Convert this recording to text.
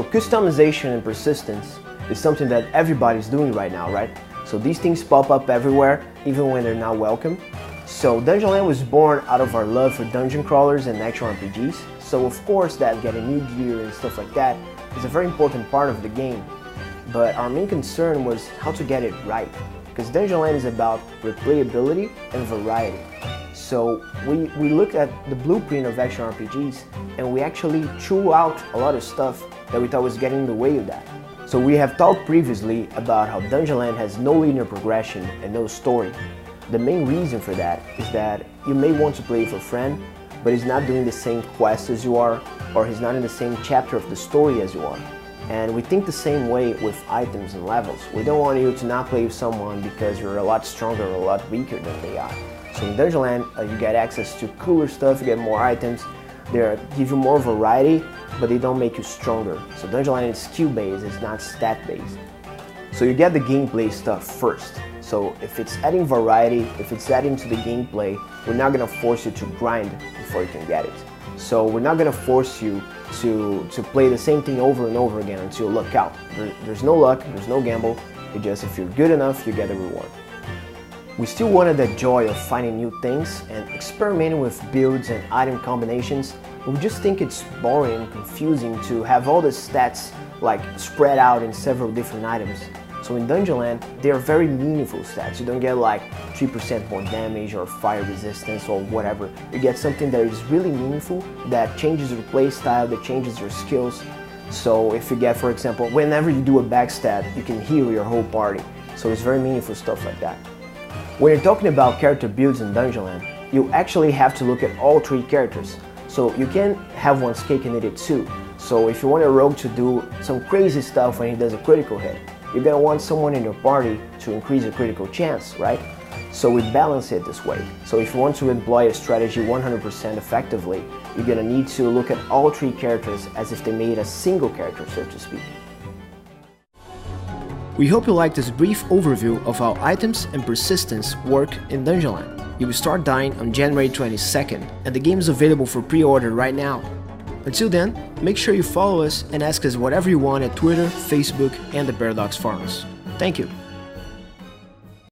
So customization and persistence is something that everybody's doing right now, right? So these things pop up everywhere, even when they're not welcome. So Dungeonland was born out of our love for dungeon crawlers and action RPGs. So of course that getting new gear and stuff like that is a very important part of the game. But our main concern was how to get it right. Because Dungeonland is about replayability and variety. So we looked at the blueprint of action RPGs and we actually threw out a lot of stuff that we thought was getting in the way of that. So we have talked previously about how Dungeonland has no linear progression and no story. The main reason for that is that you may want to play with a friend, but he's not doing the same quest as you are, or he's not in the same chapter of the story as you are. And we think the same way with items and levels. We don't want you to not play with someone because you're a lot stronger or a lot weaker than they are. So in Dungeonland, you get access to cooler stuff, you get more items, they give you more variety, but they don't make you stronger. So Dungeonland is skill-based, it's not stat-based. So you get the gameplay stuff first. So if it's adding variety, if it's adding to the gameplay, we're not gonna force you to grind before you can get it. So we're not gonna force you to play the same thing over and over again until you luck out. There's no luck, there's no gamble, it's just if you're good enough, you get the reward. We still wanted that joy of finding new things and experimenting with builds and item combinations. We just think it's boring and confusing to have all the stats like spread out in several different items. So in Dungeonland, they are very meaningful stats. You don't get like 3% more damage or fire resistance or whatever. You get something that is really meaningful, that changes your playstyle, that changes your skills. So if you get, for example, whenever you do a backstab, you can heal your whole party. So it's very meaningful stuff like that. When you're talking about character builds in Dungeonland, you actually have to look at all three characters. So you can have one's cake and eat it too. So if you want a rogue to do some crazy stuff when he does a critical hit, you're gonna want someone in your party to increase your critical chance, right? So we balance it this way. So if you want to employ a strategy 100% effectively, you're gonna need to look at all three characters as if they made a single character, so to speak. We hope you liked this brief overview of how items and persistence work in Dungeonland. You will start dying on January 22nd, and the game is available for pre-order right now. Until then, make sure you follow us and ask us whatever you want at Twitter, Facebook, and the Paradox forums. Thank you.